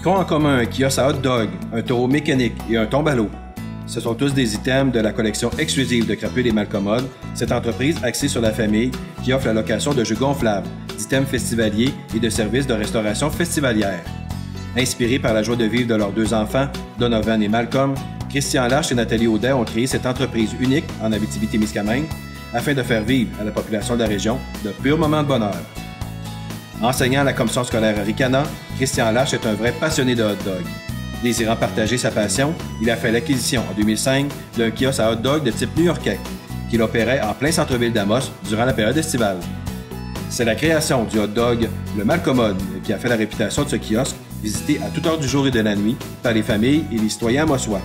qu'ont en commun un kiosque à hot dog, un taureau mécanique et un tombe à l'eau? Ce sont tous des items de la collection exclusive de Crapules et Malcommodes, cette entreprise axée sur la famille qui offre la location de jeux gonflables, d'items festivaliers et de services de restauration festivalière. Inspirés par la joie de vivre de leurs deux enfants, Donovan et Malcolm, Christian Larche et Nathalie Audet ont créé cette entreprise unique en Abitibi-Témiscamingue afin de faire vivre à la population de la région de purs moments de bonheur. Enseignant à la commission scolaire à Ricana, Christian Larche est un vrai passionné de hot dog. Désirant partager sa passion, il a fait l'acquisition en 2005 d'un kiosque à hot dog de type new-yorkais qu'il opérait en plein centre-ville d'Amos durant la période estivale. C'est la création du hot dog Le Malcommode qui a fait la réputation de ce kiosque, visité à toute heure du jour et de la nuit par les familles et les citoyens mossois.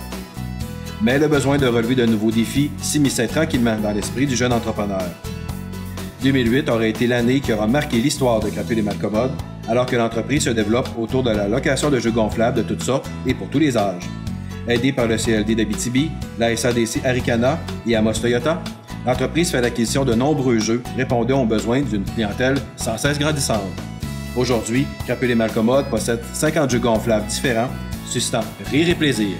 Mais le besoin de relever de nouveaux défis s'immisçait tranquillement dans l'esprit du jeune entrepreneur. 2008 aurait été l'année qui aura marqué l'histoire de Crapules et Malcommodes, alors que l'entreprise se développe autour de la location de jeux gonflables de toutes sortes et pour tous les âges. Aidée par le CLD d'Abitibi, la SADC Aricana et Amos Toyota, l'entreprise fait l'acquisition de nombreux jeux répondant aux besoins d'une clientèle sans cesse grandissante. Aujourd'hui, Crapules et Malcommodes possède 50 jeux gonflables différents, suscitant rire et plaisir.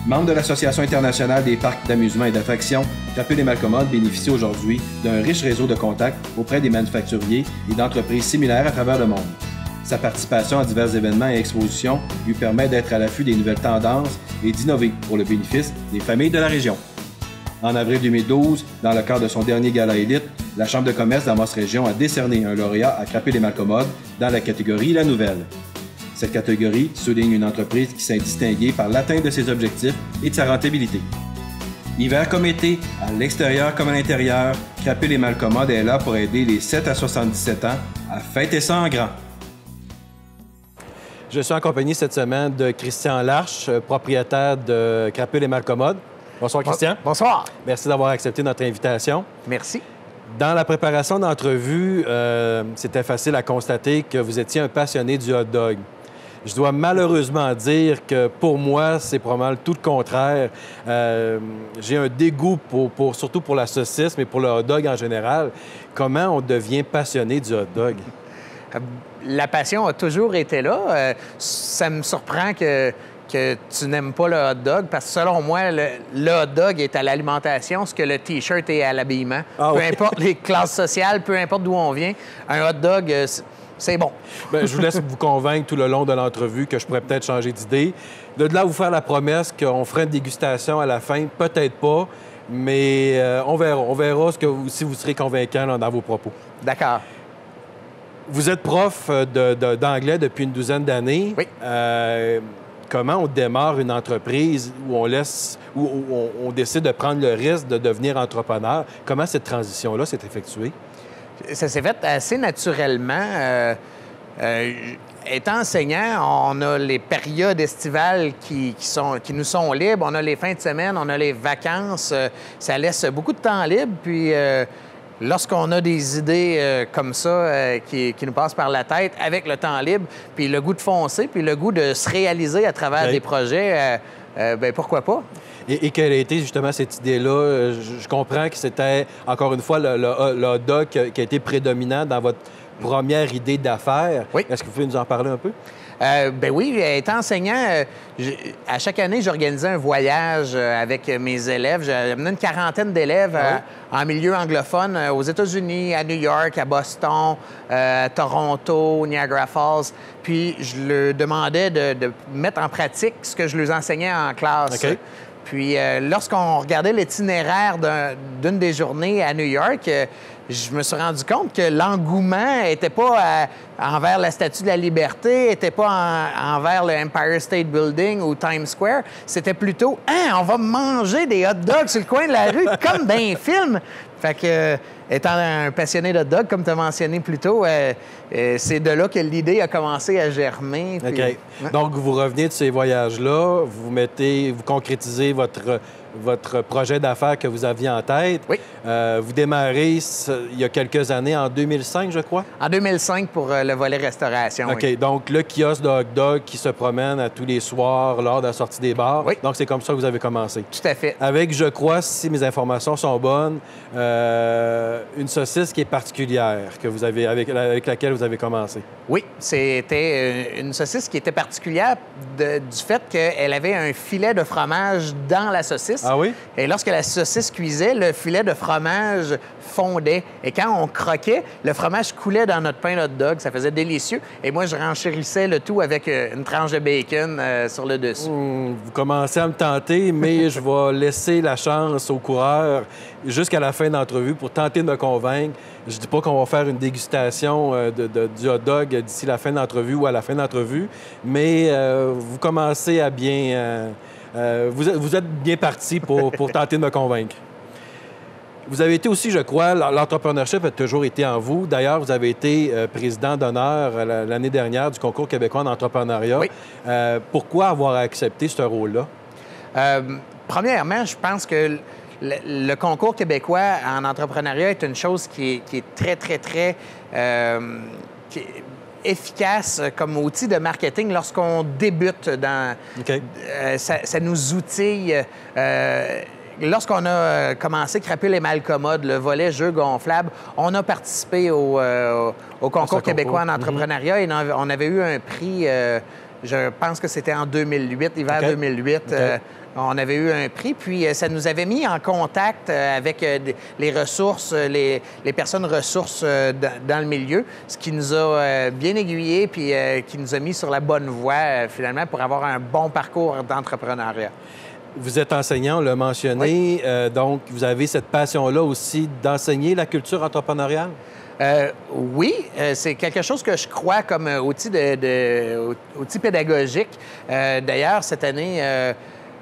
Membre de l'Association internationale des parcs d'amusement et d'attractions, Crapules et Malcommodes bénéficie aujourd'hui d'un riche réseau de contacts auprès des manufacturiers et d'entreprises similaires à travers le monde. Sa participation à divers événements et expositions lui permet d'être à l'affût des nouvelles tendances et d'innover pour le bénéfice des familles de la région. En avril 2012, dans le cadre de son dernier gala élite, la Chambre de commerce d'Amos Région a décerné un lauréat à Crapules et Malcommodes dans la catégorie La Nouvelle. Cette catégorie souligne une entreprise qui s'est distinguée par l'atteinte de ses objectifs et de sa rentabilité. Hiver comme été, à l'extérieur comme à l'intérieur, Crapules et Malcommodes est là pour aider les 7 à 77 ans à fêter ça en grand. Je suis en compagnie cette semaine de Christian Larche, propriétaire de Crapules et Malcommodes. Bonsoir, Christian. Bonsoir. Merci d'avoir accepté notre invitation. Merci. Dans la préparation d'entrevue, c'était facile à constater que vous étiez un passionné du hot dog. Je dois malheureusement dire que pour moi, c'est probablement tout le contraire. J'ai un dégoût surtout pour la saucisse, mais pour le hot dog en général. Comment on devient passionné du hot dog? La passion a toujours été là. Ça me surprend que tu n'aimes pas le hot dog, parce que selon moi, le hot dog est à l'alimentation ce que le T-shirt est à l'habillement. Peu importe les classes sociales, peu importe d'où on vient, un hot dog, c'est bon. Bien, je vous laisse vous convaincre tout le long de l'entrevue que je pourrais peut-être changer d'idée. De là, vous faire la promesse qu'on ferait une dégustation à la fin, peut-être pas, mais on verra. On verra si vous serez convaincant dans vos propos. D'accord. Vous êtes prof d'anglais depuis une douzaine d'années. Oui. Comment on démarre une entreprise où on décide de prendre le risque de devenir entrepreneur? Comment cette transition-là s'est effectuée? Ça s'est fait assez naturellement. Étant enseignant, on a les périodes estivales qui nous sont libres. On a les fins de semaine, on a les vacances. Ça laisse beaucoup de temps libre. Puis, lorsqu'on a des idées comme ça qui nous passent par la tête avec le temps libre, puis le goût de foncer, puis le goût de se réaliser à travers des projets, bien, pourquoi pas? Et quelle a été justement cette idée-là? Je comprends que c'était, encore une fois, le hot dog qui a été prédominant dans votre première idée d'affaires. Oui. Est-ce que vous pouvez nous en parler un peu? Ben oui, étant enseignant, à chaque année, j'organisais un voyage avec mes élèves. J'amenais une quarantaine d'élèves en milieu anglophone aux États-Unis, à New York, à Boston, à Toronto, Niagara Falls. Puis je leur demandais de mettre en pratique ce que je leur enseignais en classe. Okay. Puis lorsqu'on regardait l'itinéraire d'une des journées à New York, je me suis rendu compte que l'engouement n'était pas envers la Statue de la Liberté, n'était pas envers le Empire State Building ou Times Square. C'était plutôt « Hein, on va manger des hot dogs sur le coin de la rue, comme dans un film! » Fait que, étant un passionné de hot dogs, comme tu as mentionné plus tôt, c'est de là que l'idée a commencé à germer. Puis, OK. Donc, vous revenez de ces voyages-là, vous concrétisez votre projet d'affaires que vous aviez en tête. Oui. Vous démarrez il y a quelques années, en 2005, je crois? En 2005 pour le volet restauration. OK. Oui. Donc, le kiosque de hot dog qui se promène à tous les soirs lors de la sortie des bars. Oui. Donc, c'est comme ça que vous avez commencé. Tout à fait. Avec, je crois, si mes informations sont bonnes, une saucisse qui est particulière que vous avez, avec laquelle vous avez commencé. Oui, c'était une saucisse qui était particulière du fait qu'elle avait un filet de fromage dans la saucisse. Ah oui? Et lorsque la saucisse cuisait, le filet de fromage fondait. Et quand on croquait, le fromage coulait dans notre pain hot dog. Ça faisait délicieux. Et moi, je renchérissais le tout avec une tranche de bacon sur le dessus. Vous commencez à me tenter, mais je vais laisser la chance aux coureurs jusqu'à la fin d'entrevue pour tenter de me convaincre. Je ne dis pas qu'on va faire une dégustation du hot dog d'ici la fin d'entrevue ou à la fin d'entrevue, mais vous commencez à bien... vous êtes bien parti pour tenter de me convaincre. Vous avez été aussi, je crois, l'entrepreneurship a toujours été en vous. D'ailleurs, vous avez été président d'honneur l'année dernière du Concours québécois en entrepreneuriat. Oui. Pourquoi avoir accepté ce rôle-là? Premièrement, je pense que le Concours québécois en entrepreneuriat est une chose qui est très, très, très qui est efficace comme outil de marketing lorsqu'on débute dans... OK. Ça nous outille... Lorsqu'on a commencé Crapule et Malcommode, le volet jeux gonflables, on a participé au Concours québécois en entrepreneuriat et on avait eu un prix, je pense que c'était en 2008, hiver 2008. On avait eu un prix, puis ça nous avait mis en contact avec les ressources, les personnes ressources dans le milieu, ce qui nous a bien aiguillés puis qui nous a mis sur la bonne voie, finalement, pour avoir un bon parcours d'entrepreneuriat. Vous êtes enseignant, on l'a mentionné, oui. Donc vous avez cette passion-là aussi d'enseigner la culture entrepreneuriale? Oui, c'est quelque chose que je crois comme outil, outil pédagogique. D'ailleurs, cette année,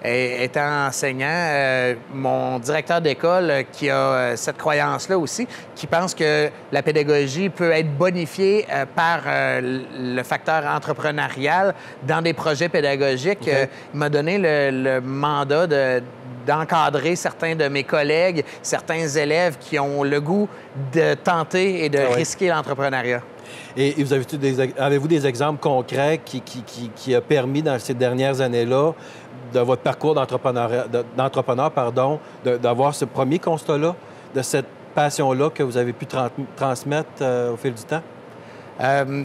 étant enseignant, mon directeur d'école qui a cette croyance-là aussi, qui pense que la pédagogie peut être bonifiée par le facteur entrepreneurial dans des projets pédagogiques. Okay. Il m'a donné le mandat d'encadrer certains de mes collègues, certains élèves qui ont le goût de tenter et de risquer l'entrepreneuriat. Et vous avez-vous des exemples concrets qui a permis dans ces dernières années-là de votre parcours d'entrepreneur, d'avoir ce premier constat-là, de cette passion-là que vous avez pu transmettre au fil du temps?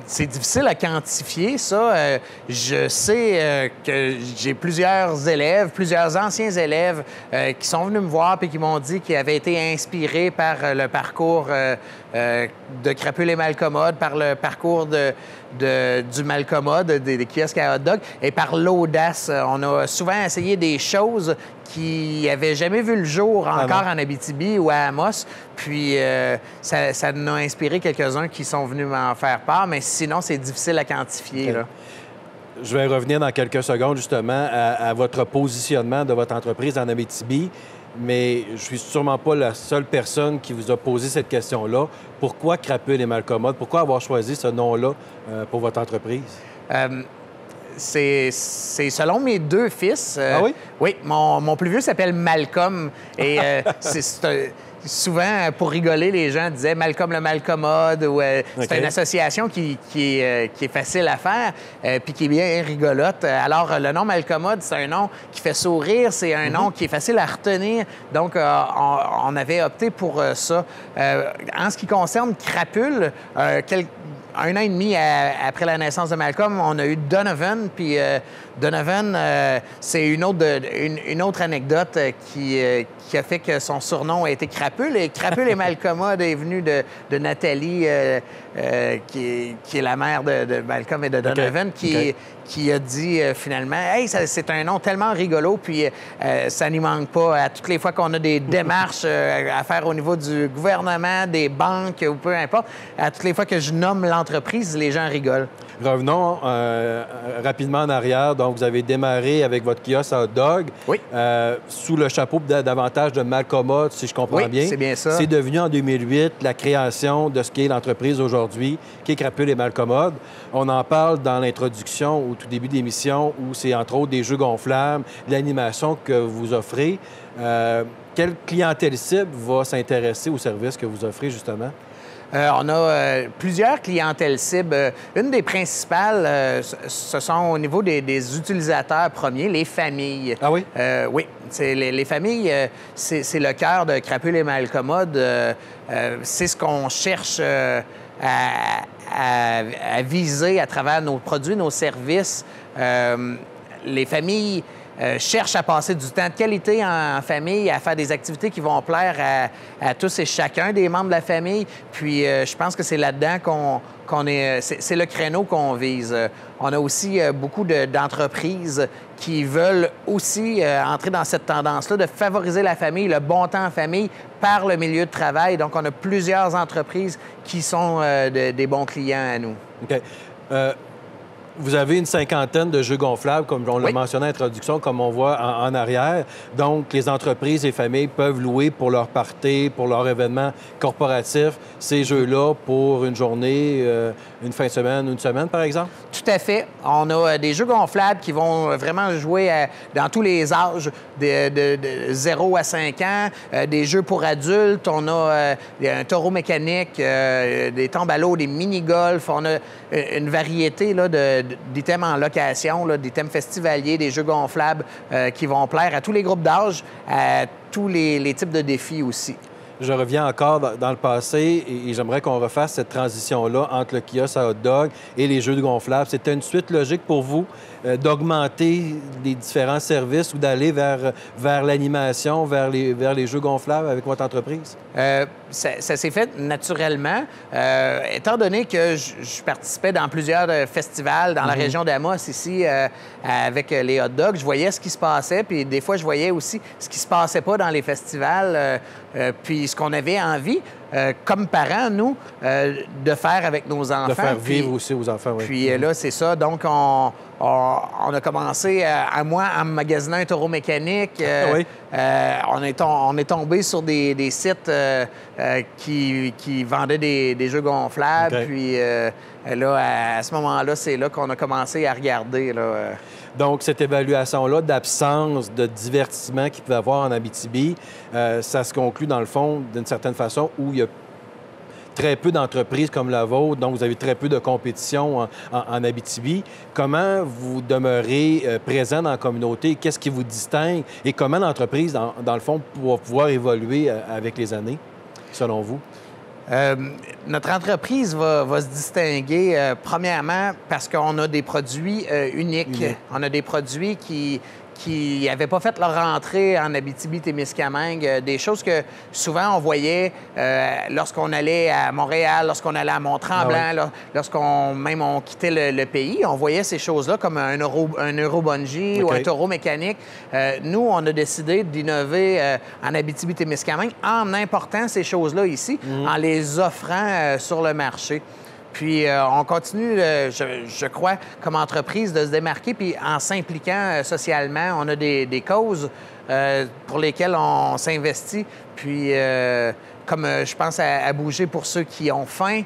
C'est difficile à quantifier, ça. Je sais que j'ai plusieurs élèves, plusieurs anciens élèves qui sont venus me voir et qui m'ont dit qu'ils avaient été inspirés par le parcours de Crapule et Malcommode, par le parcours du Malcommode, des kiosques à hot dog, et par l'audace. On a souvent essayé des choses qui n'avaient jamais vu le jour encore en Abitibi ou à Amos. Puis ça nous a inspiré quelques-uns qui sont venus m'en faire part, mais sinon, c'est difficile à quantifier. Okay. Là. Je vais revenir dans quelques secondes, justement, à votre positionnement de votre entreprise en Abitibi, mais je suis sûrement pas la seule personne qui vous a posé cette question-là. Pourquoi Crapule et Malcommode? Pourquoi avoir choisi ce nom-là pour votre entreprise? C'est selon mes deux fils. Ah oui? Oui, mon plus vieux s'appelle Malcolm et souvent, pour rigoler, les gens disaient Malcolm le Malcommode ou c'est une association qui est facile à faire puis qui est bien rigolote. Alors, le nom Malcommode, c'est un nom qui fait sourire, c'est un nom qui est facile à retenir. Donc, on avait opté pour ça. En ce qui concerne Crapule, un an et demi après la naissance de Malcolm, on a eu Donovan. Puis Donovan, c'est une autre anecdote qui a fait que son surnom a été Crapule. Et Crapule et Malcommode est venu de Nathalie, qui est la mère de Malcolm et de Donovan, qui a dit finalement « Hey, c'est un nom tellement rigolo, puis ça n'y manque pas. À toutes les fois qu'on a des démarches à faire au niveau du gouvernement, des banques ou peu importe, à toutes les fois que je nomme l'entreprise, l'entreprise, les gens rigolent. Revenons rapidement en arrière. Donc, vous avez démarré avec votre kiosque à hot dog. Oui. Sous le chapeau davantage de Malcommode, si je comprends bien. Oui, c'est bien ça. C'est devenu en 2008 la création de ce qui est l'entreprise aujourd'hui, qui est Crapules et Malcommode. On en parle dans l'introduction, au tout début de l'émission, où c'est entre autres des jeux gonflables, l'animation que vous offrez. Quelle clientèle cible va s'intéresser aux services que vous offrez, justement? On a plusieurs clientèles cibles. Une des principales, ce sont au niveau des utilisateurs premiers, les familles. Ah oui? Oui. Les familles, c'est le cœur de Crapules et Malcommode. C'est ce qu'on cherche à viser à travers nos produits, nos services. Les familles cherchent à passer du temps de qualité en famille, à faire des activités qui vont plaire à tous et chacun des membres de la famille. Puis, je pense que c'est là-dedans qu'on est... C'est le créneau qu'on vise. On a aussi beaucoup d'entreprises qui veulent aussi entrer dans cette tendance-là de favoriser la famille, le bon temps en famille par le milieu de travail. Donc, on a plusieurs entreprises qui sont des bons clients à nous. OK. Vous avez une cinquantaine de jeux gonflables, comme on l'a Oui. mentionné en introduction, comme on voit en arrière. Donc, les entreprises et familles peuvent louer pour leur party, pour leur événement corporatif, ces jeux-là pour une journée, une fin de semaine, une semaine, par exemple? Tout à fait. On a des jeux gonflables qui vont vraiment jouer dans tous les âges, de 0 à 5 ans, des jeux pour adultes. On a un taureau mécanique, des tombes à l'eau, des mini-golf. On a une variété là, d'items en location, là, d'items festivaliers, des jeux gonflables qui vont plaire à tous les groupes d'âge, à tous les types de défis aussi. Je reviens encore dans le passé et j'aimerais qu'on refasse cette transition-là entre le kiosque à hot dog et les jeux de gonflables. C'était une suite logique pour vous d'augmenter les différents services ou d'aller vers l'animation, vers les jeux gonflables avec votre entreprise? Ça s'est fait naturellement. Étant donné que je participais dans plusieurs festivals dans la région d'Amos ici avec les hot dogs, je voyais ce qui se passait, puis des fois, je voyais aussi ce qui se passait pas dans les festivals, puis ce qu'on avait envie, comme parents, nous, de faire avec nos enfants. De faire vivre aussi aux enfants, oui. Puis là, c'est ça. Donc, on a commencé, à moi, à magasiner un taureau mécanique. Oui. On est tombé sur des sites qui vendaient des jeux gonflables. OK. Puis là, à ce moment-là, c'est là qu'on a commencé à regarder. Là, Donc, cette évaluation-là d'absence de divertissement qu'il peut y avoir en Abitibi, ça se conclut, dans le fond, d'une certaine façon, où il y a très peu d'entreprises comme la vôtre, donc vous avez très peu de compétition en Abitibi. Comment vous demeurez présent dans la communauté? Qu'est-ce qui vous distingue? Et comment l'entreprise, dans le fond, va pouvoir évoluer avec les années, selon vous? Notre entreprise va se distinguer, premièrement, parce qu'on a des produits uniques. On a des produits qui n'avaient pas fait leur entrée en Abitibi-Témiscamingue, des choses que souvent on voyait lorsqu'on allait à Montréal, lorsqu'on allait à Mont-Tremblant, Ah oui. lorsqu'on même on quittait le pays, on voyait ces choses-là comme un eurobungee ou un taureau mécanique. Nous, on a décidé d'innover en Abitibi-Témiscamingue en important ces choses-là ici, en les offrant sur le marché. Puis on continue, je crois, comme entreprise, de se démarquer, puis en s'impliquant socialement. On a des causes pour lesquelles on s'investit. Puis, comme je pense à Bouger pour ceux qui ont faim,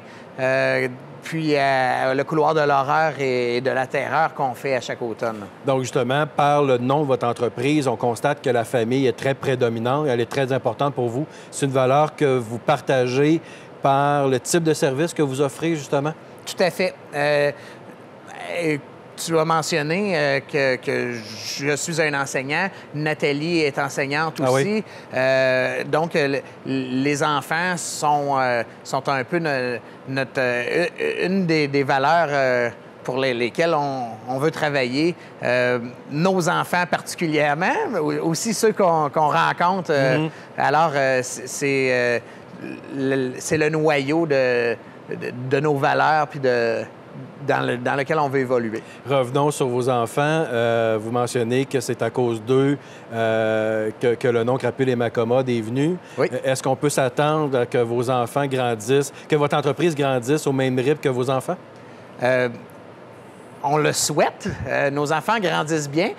puis le couloir de l'horreur et de la terreur qu'on fait à chaque automne. Donc, justement, par le nom de votre entreprise, on constate que la famille est très prédominante, elle est très importante pour vous. C'est une valeur que vous partagez par le type de service que vous offrez, justement? Tout à fait. Tu as mentionné que je suis un enseignant. Nathalie est enseignante aussi. Oui. Donc, les enfants sont un peu une des valeurs pour lesquelles on veut travailler. Nos enfants particulièrement, aussi ceux qu'on rencontre. Alors, c'est le noyau de nos valeurs puis de dans lequel on veut évoluer. Revenons sur vos enfants. Vous mentionnez que c'est à cause d'eux que le nom Crapule et Malcommode est venu. Oui. Est-ce qu'on peut s'attendre à que vos enfants grandissent, que votre entreprise grandisse au même rythme que vos enfants? On le souhaite. Nos enfants grandissent bien.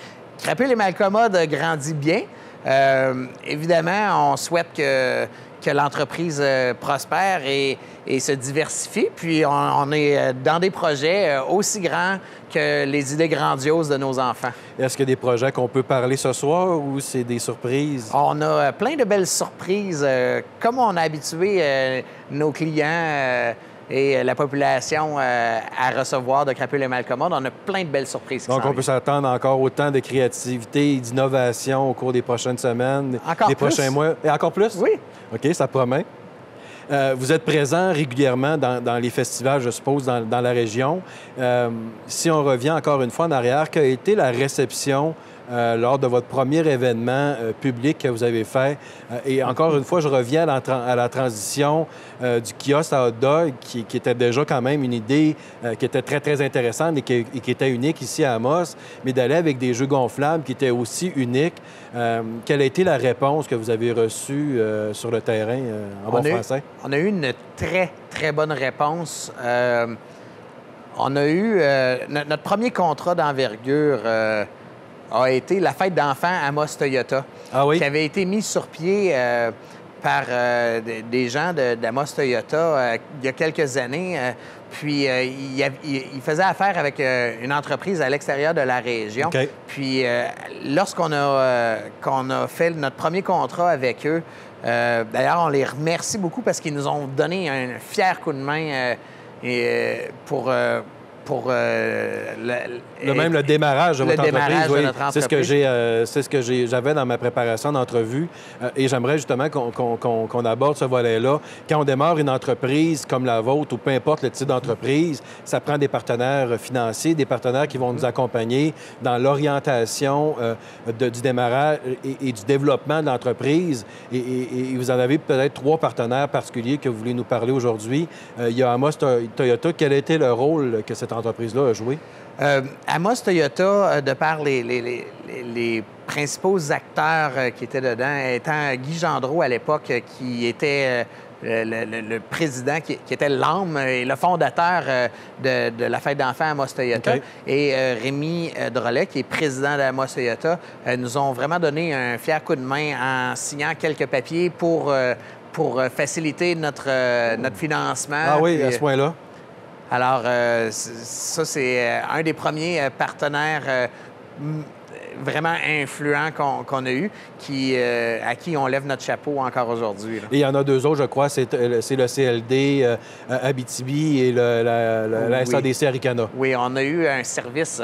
Crapule et Malcommode grandit bien. Évidemment, on souhaite que l'entreprise prospère et se diversifie. Puis, on est dans des projets aussi grands que les idées grandioses de nos enfants. Est-ce qu'il y a des projets qu'on peut parler ce soir ou c'est des surprises? On a plein de belles surprises. Comme on a habitué nos clients et la population à recevoir de Crapule et Malcommode, on a plein de belles surprises. Donc, on peut s'attendre encore autant de créativité et d'innovation au cours des prochaines semaines, des prochains mois. Et encore plus? Oui. OK, ça promet. Vous êtes présent régulièrement dans les festivals, je suppose, dans la région. Si on revient encore une fois en arrière, quelle a été la réception lors de votre premier événement public que vous avez fait? Et encore une fois, je reviens à la transition du kiosque à hot dog, qui était déjà quand même une idée qui était très, très intéressante et qui était unique ici à Amos, mais d'aller avec des jeux gonflables qui étaient aussi uniques. Quelle a été la réponse que vous avez reçue sur le terrain en bon français? On a eu une très, très bonne réponse. On a eu notre premier contrat d'envergure a été la fête d'enfants Amos Toyota, qui avait été mis sur pied par des gens d'Amos Toyota il y a quelques années. Puis, il faisait affaire avec une entreprise à l'extérieur de la région. Okay. Puis, lorsqu'on a fait notre premier contrat avec eux, d'ailleurs, on les remercie beaucoup parce qu'ils nous ont donné un fier coup de main pour le démarrage de votre entreprise. C'est ce que j'avais dans ma préparation d'entrevue. Et j'aimerais justement qu'on aborde ce volet-là. Quand on démarre une entreprise comme la vôtre, ou peu importe le type d'entreprise, ça prend des partenaires financiers, des partenaires qui vont nous accompagner dans l'orientation du démarrage et du développement de l'entreprise. Et vous en avez peut-être 3 partenaires particuliers que vous voulez nous parler aujourd'hui. Il y a Amos Toyota. Quel a été le rôle que cette entreprise-là a joué? Amos Toyota, de par les principaux acteurs qui étaient dedans, étant Guy Gendreau à l'époque, qui était le président, qui était l'âme et le fondateur de la fête d'enfants Amos Toyota, et Rémi Drolet, qui est président d'Amos Toyota, nous ont vraiment donné un fier coup de main en signant quelques papiers pour faciliter notre financement. Ah oui, à ce point-là? Alors, ça, c'est un des premiers partenaires vraiment influents qu'on a eu, à qui on lève notre chapeau encore aujourd'hui. Et il y en a 2 autres, je crois, c'est le CLD Abitibi et la SADC Aricana. Oui, on a eu un service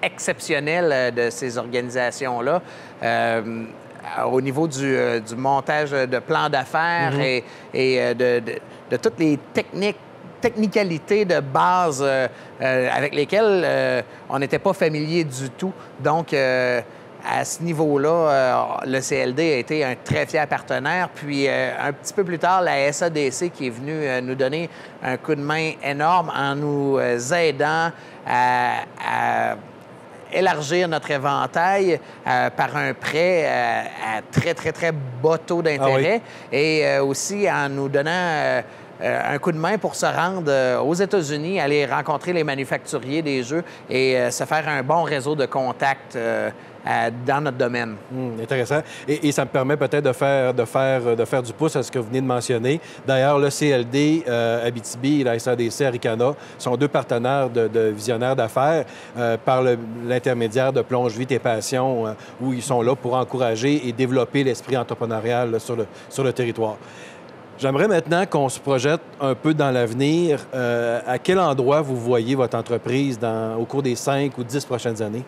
exceptionnel de ces organisations-là. Au niveau du montage de plans d'affaires et de toutes les technicalités de base avec lesquelles on n'était pas familier du tout. Donc, à ce niveau-là, le CLD a été un très fier partenaire. Puis, un petit peu plus tard, la SADC qui est venue nous donner un coup de main énorme en nous aidant à élargir notre éventail par un prêt à très, très, très bas taux d'intérêt et aussi en nous donnant un coup de main pour se rendre aux États-Unis, aller rencontrer les manufacturiers des jeux et se faire un bon réseau de contacts dans notre domaine. Intéressant. Et ça me permet peut-être de faire du pouce à ce que vous venez de mentionner. D'ailleurs, le CLD Abitibi et la SADC Aricana sont 2 partenaires de visionnaires d'affaires par l'intermédiaire de Plonge Vie tes passions, où ils sont là pour encourager et développer l'esprit entrepreneurial là, sur le territoire. J'aimerais maintenant qu'on se projette un peu dans l'avenir. À quel endroit vous voyez votre entreprise au cours des 5 ou 10 prochaines années?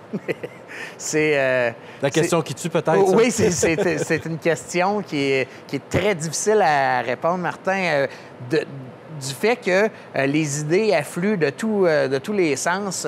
La question qui tue peut-être? Oui, c'est une question qui est très difficile à répondre, Martin. du fait que les idées affluent de tous les sens.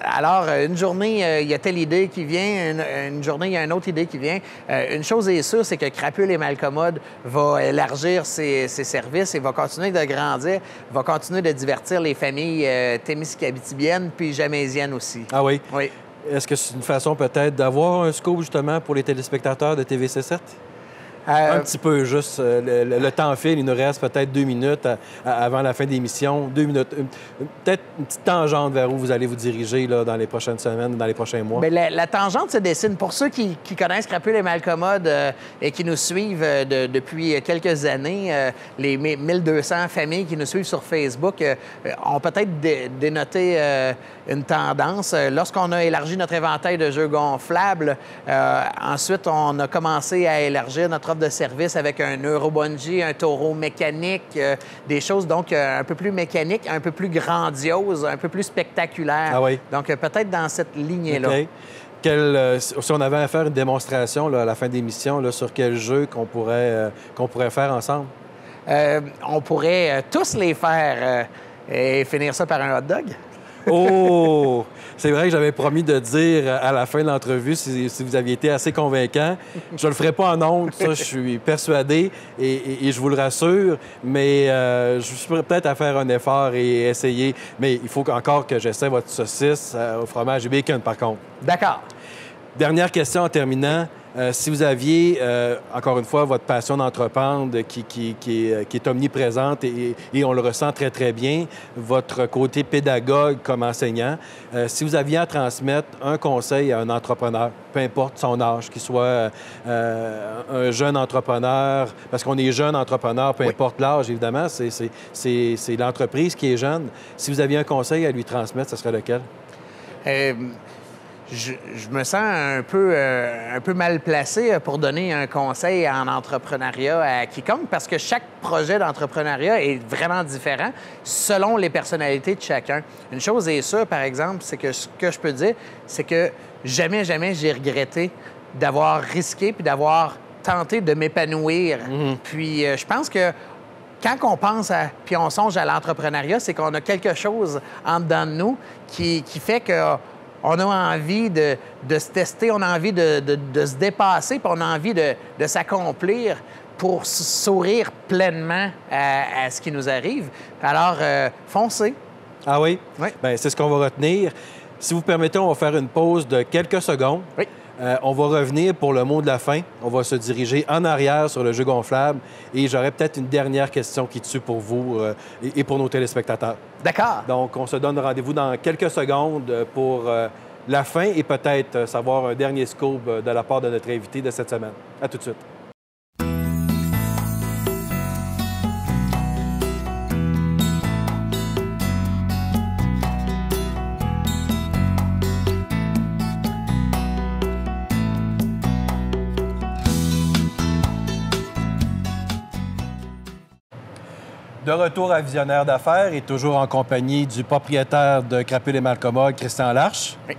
Alors, une journée, il y a telle idée qui vient, une journée, il y a une autre idée qui vient. Une chose est sûre, c'est que Crapules et Malcommode va élargir ses services et va continuer de grandir, va continuer de divertir les familles témiscabitibiennes puis jamaisiennes aussi. Ah oui? Oui. Est-ce que c'est une façon peut-être d'avoir un scoop justement pour les téléspectateurs de TVC7? Un petit peu, juste. Le temps file, il nous reste peut-être 2 minutes avant la fin de l'émission. 2 minutes. Peut-être une petite tangente vers où vous allez vous diriger là, dans les prochaines semaines, dans les prochains mois. Bien, la tangente se dessine. Pour ceux qui connaissent Crapules et Malcommode et qui nous suivent depuis quelques années, les 1200 familles qui nous suivent sur Facebook ont peut-être dénoté une tendance. Lorsqu'on a élargi notre éventail de jeux gonflables, ensuite, on a commencé à élargir notre offre de service avec un Eurobungee, un taureau mécanique, des choses donc un peu plus mécaniques, un peu plus grandioses, un peu plus spectaculaires. Ah oui. Donc, peut-être dans cette lignée-là. Okay. Si on avait à faire une démonstration là, à la fin de l'émission là, sur quel jeu qu'on pourrait faire ensemble? On pourrait tous les faire et finir ça par un hot dog. Oh! C'est vrai que j'avais promis de dire à la fin de l'entrevue si vous aviez été assez convaincant. Je ne le ferai pas en ondes, ça, je suis persuadé et je vous le rassure, mais je suis peut-être à faire un effort et essayer. Mais il faut encore que j'essaie votre saucisse au fromage et bacon, par contre. D'accord. Dernière question en terminant. Si vous aviez, encore une fois, votre passion d'entreprendre qui est omniprésente et on le ressent très, très bien, votre côté pédagogue comme enseignant, si vous aviez à transmettre un conseil à un entrepreneur, peu importe son âge, qu'il soit un jeune entrepreneur, parce qu'on est jeune entrepreneur, peu importe l'âge, évidemment, c'est l'entreprise qui est jeune. Si vous aviez un conseil à lui transmettre, ce serait lequel? Je me sens un peu mal placé pour donner un conseil en entrepreneuriat à quiconque parce que chaque projet d'entrepreneuriat est vraiment différent selon les personnalités de chacun. Une chose est sûre, par exemple, c'est que ce que je peux dire, c'est que jamais j'ai regretté d'avoir risqué puis d'avoir tenté de m'épanouir. Puis je pense que quand on pense puis on songe à l'entrepreneuriat, c'est qu'on a quelque chose en dedans de nous qui fait que on a envie de se tester, on a envie de se dépasser, puis on a envie de s'accomplir pour sourire pleinement à ce qui nous arrive. Alors, foncez. Ah oui? Oui. Bien, c'est ce qu'on va retenir. Si vous permettez, on va faire une pause de quelques secondes. Oui. On va revenir pour le mot de la fin. On va se diriger en arrière sur le jeu gonflable et j'aurai peut-être une dernière question qui tue pour vous et pour nos téléspectateurs. D'accord. Donc, on se donne rendez-vous dans quelques secondes pour la fin et peut-être savoir un dernier scoop de la part de notre invité de cette semaine. À tout de suite. De retour à Visionnaire d'affaires et toujours en compagnie du propriétaire de Crapules et Malcommode, Christian Larche. Oui.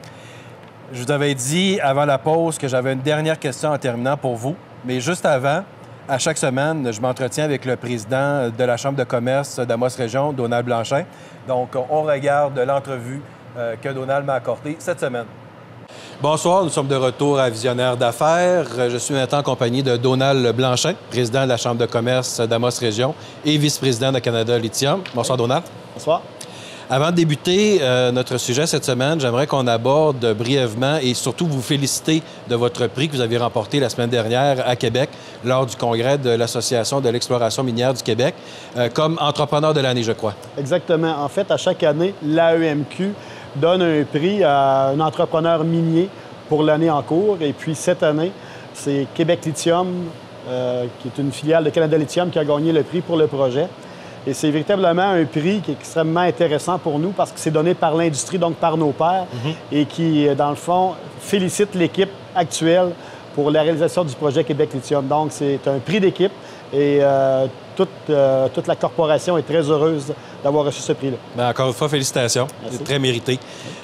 Je vous avais dit avant la pause que j'avais une dernière question en terminant pour vous. Mais juste avant, à chaque semaine, je m'entretiens avec le président de la Chambre de commerce d'Amos Région, Donald Blanchin. Donc, on regarde l'entrevue que Donald m'a accordée cette semaine. Bonsoir, nous sommes de retour à Visionnaire d'affaires. Je suis maintenant en compagnie de Donald Blanchin, président de la Chambre de commerce d'Amos Région et vice-président de Canada Lithium. Bonsoir, Donald. Bonsoir. Avant de débuter notre sujet cette semaine, j'aimerais qu'on aborde brièvement et surtout vous féliciter de votre prix que vous aviez remporté la semaine dernière à Québec lors du congrès de l'Association de l'exploration minière du Québec comme entrepreneur de l'année, je crois. Exactement. En fait, à chaque année, l'AEMQ donne un prix à un entrepreneur minier pour l'année en cours. Et puis cette année, c'est Québec Lithium, qui est une filiale de Canada Lithium, qui a gagné le prix pour le projet. Et c'est véritablement un prix qui est extrêmement intéressant pour nous parce que c'est donné par l'industrie, donc par nos pairs, et qui, dans le fond, félicite l'équipe actuelle pour la réalisation du projet Québec Lithium. Donc, c'est un prix d'équipe et toute la corporation est très heureuse d'avoir reçu ce prix-là. Bien, encore une fois, félicitations. Merci. C'est très mérité.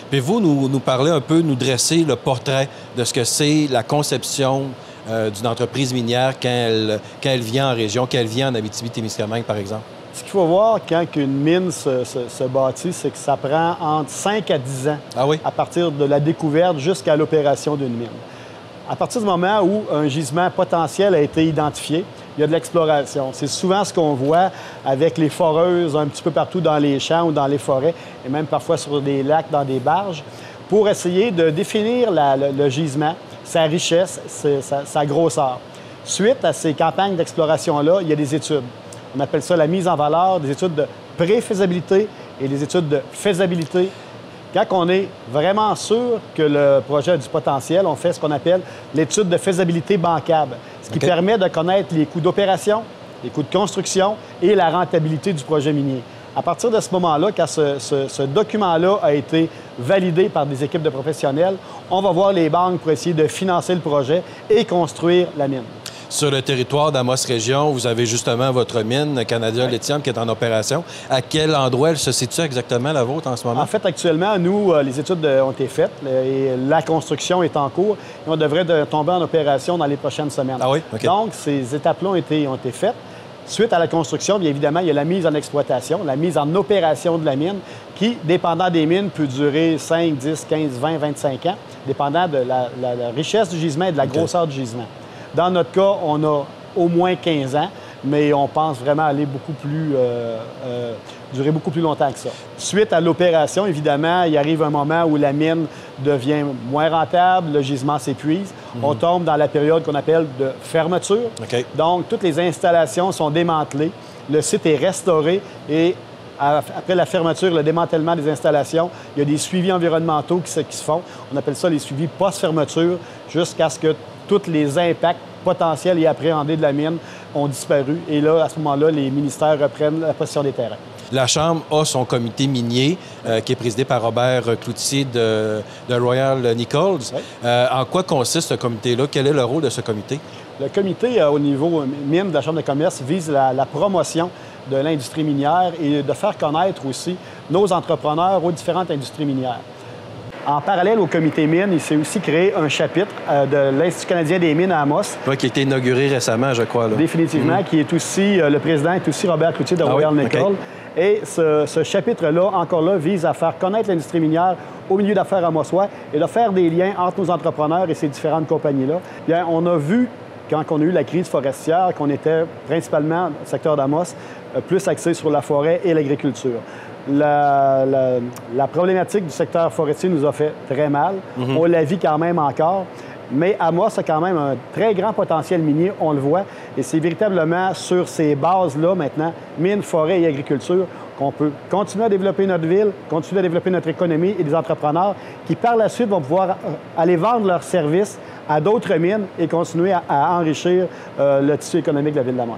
Puis vous, nous parler un peu, nous dresser le portrait de ce que c'est la conception d'une entreprise minière quand elle vient en région, quand elle vient en Abitibi-Témiscamingue, par exemple. Ce qu'il faut voir quand une mine se bâtit, c'est que ça prend entre 5 à 10 ans à partir de la découverte jusqu'à l'opération d'une mine. À partir du moment où un gisement potentiel a été identifié, il y a de l'exploration. C'est souvent ce qu'on voit avec les foreuses un petit peu partout dans les champs ou dans les forêts, et même parfois sur des lacs, dans des barges, pour essayer de définir le gisement, sa richesse, sa grosseur. Suite à ces campagnes d'exploration-là, il y a des études. On appelle ça la mise en valeur, des études de pré-faisabilité et des études de faisabilité. Quand on est vraiment sûr que le projet a du potentiel, on fait ce qu'on appelle l'étude de faisabilité bancable, ce qui permet de connaître les coûts d'opération, les coûts de construction et la rentabilité du projet minier. À partir de ce moment-là, quand ce document-là a été validé par des équipes de professionnels, on va voir les banques pour essayer de financer le projet et construire la mine. Sur le territoire d'Amos Région, vous avez justement votre mine, Canada Lithium, qui est en opération. À quel endroit elle se situe exactement, la vôtre, en ce moment? En fait, actuellement, nous, les études ont été faites et la construction est en cours. Et on devrait tomber en opération dans les prochaines semaines. Ah oui? OK. Donc, ces étapes-là ont été faites. Suite à la construction, bien évidemment, il y a la mise en exploitation, la mise en opération de la mine, qui, dépendant des mines, peut durer 5, 10, 15, 20, 25 ans, dépendant de la richesse du gisement et de la grosseur du gisement. Dans notre cas, on a au moins 15 ans, mais on pense vraiment aller durer beaucoup plus longtemps que ça. Suite à l'opération, évidemment, il arrive un moment où la mine devient moins rentable, le gisement s'épuise. On tombe dans la période qu'on appelle de fermeture. Donc, toutes les installations sont démantelées, le site est restauré et après la fermeture, le démantèlement des installations, il y a des suivis environnementaux qui se font. On appelle ça les suivis post-fermeture, jusqu'à ce que tous les impacts potentiels et appréhendés de la mine ont disparu. Et là, à ce moment-là, les ministères reprennent la possession des terrains. La Chambre a son comité minier qui est présidé par Robert Cloutier de Royal Nichols. Oui. En quoi consiste ce comité-là? Quel est le rôle de ce comité? Le comité, au niveau mine de la Chambre de commerce, vise la promotion de l'industrie minière et de faire connaître aussi nos entrepreneurs aux différentes industries minières. En parallèle au comité mine, il s'est aussi créé un chapitre de l'Institut canadien des mines à Amos. Oui, qui a été inauguré récemment, je crois. Là. Définitivement, qui est aussi, le président est aussi Robert Cloutier de Royal Nichols. Et ce chapitre-là, encore là, vise à faire connaître l'industrie minière au milieu d'affaires amosois et de faire des liens entre nos entrepreneurs et ces différentes compagnies-là. Bien, on a vu, quand on a eu la crise forestière, qu'on était principalement, dans le secteur d'Amos, plus axé sur la forêt et l'agriculture. La problématique du secteur forestier nous a fait très mal. On la vit quand même encore. Mais Amos a quand même un très grand potentiel minier, on le voit. Et c'est véritablement sur ces bases-là, maintenant, mine, forêt et agriculture, qu'on peut continuer à développer notre ville, continuer à développer notre économie et des entrepreneurs qui, par la suite, vont pouvoir aller vendre leurs services à d'autres mines et continuer à enrichir le tissu économique de la ville d'Amos.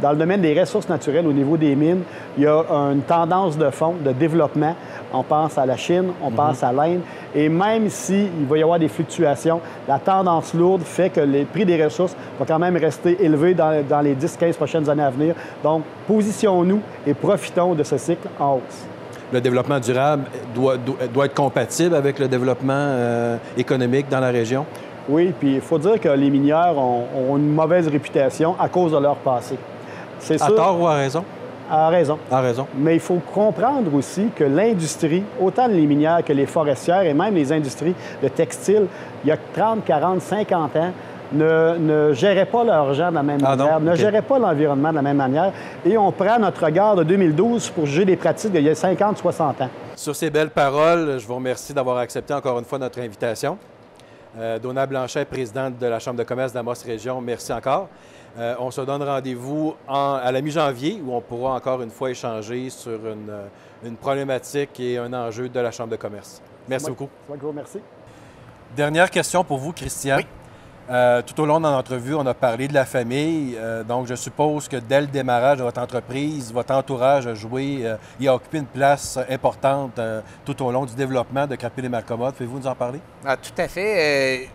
Dans le domaine des ressources naturelles, au niveau des mines, il y a une tendance de fond, de développement. On pense à la Chine, on pense à l'Inde. Et même s'il va y avoir des fluctuations, la tendance lourde fait que les prix des ressources vont quand même rester élevés dans les 10-15 prochaines années à venir. Donc, positionnons-nous et profitons de ce cycle en hausse. Le développement durable doit être compatible avec le développement économique dans la région? Oui, puis il faut dire que les minières ont une mauvaise réputation à cause de leur passé. C'est sûr. À tort ou à raison? À raison. À raison. Mais il faut comprendre aussi que l'industrie, autant les minières que les forestières et même les industries de textile, il y a 30, 40, 50 ans, ne géraient pas leur gens de la même manière, ne géraient pas l'environnement de la même manière. Et on prend notre regard de 2012 pour juger des pratiques d'il y a 50, 60 ans. Sur ces belles paroles, je vous remercie d'avoir accepté encore une fois notre invitation. Donna Blanchet, présidente de la Chambre de commerce d'Amos Région, merci encore. On se donne rendez-vous à la mi-janvier où on pourra encore une fois échanger sur une problématique et un enjeu de la Chambre de commerce. Merci beaucoup. C'est moi qui vous remercie. Dernière question pour vous, Christian. Oui. Tout au long de notre entrevue, on a parlé de la famille. Donc, je suppose que dès le démarrage de votre entreprise, votre entourage a joué et a occupé une place importante tout au long du développement de Crapule et Malcommode. Pouvez-vous nous en parler? Ah, tout à fait.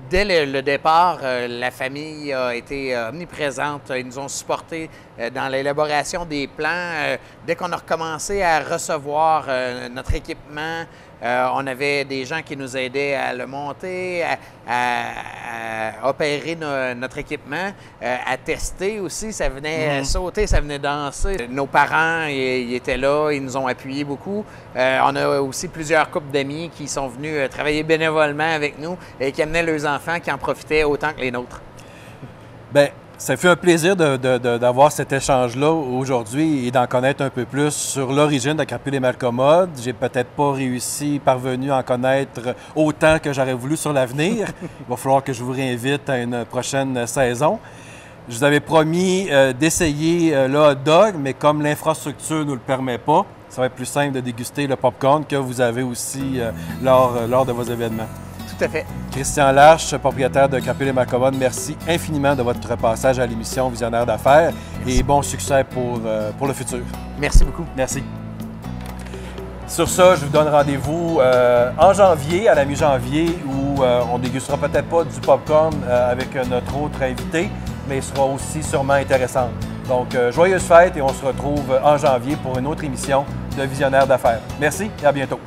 Dès le départ, la famille a été omniprésente. Ils nous ont supportés dans l'élaboration des plans. Dès qu'on a recommencé à recevoir notre équipement, On avait des gens qui nous aidaient à le monter, à opérer notre équipement, à tester aussi. Ça venait sauter, ça venait danser. Nos parents, ils étaient là, ils nous ont appuyés beaucoup. On a aussi plusieurs couples d'amis qui sont venus travailler bénévolement avec nous et qui amenaient leurs enfants qui en profitaient autant que les nôtres. Bien, ça fait un plaisir d'avoir cet échange-là aujourd'hui et d'en connaître un peu plus sur l'origine de la crapule des Malcommodes. J'ai peut-être pas parvenu à en connaître autant que j'aurais voulu sur l'avenir. Il va falloir que je vous réinvite à une prochaine saison. Je vous avais promis d'essayer le hot dog, mais comme l'infrastructure ne nous le permet pas, ça va être plus simple de déguster le popcorn que vous avez aussi lors de vos événements. Tout à fait. Christian Larche, propriétaire de Crapule des Malcommodes, merci infiniment de votre passage à l'émission Visionnaire d'affaires et bon succès pour le futur. Merci beaucoup. Merci. Sur ça, je vous donne rendez-vous en janvier, à la mi-janvier, où on dégustera peut-être pas du popcorn avec notre autre invité, mais il sera aussi sûrement intéressant. Donc, joyeuses fêtes et on se retrouve en janvier pour une autre émission de Visionnaire d'affaires. Merci et à bientôt.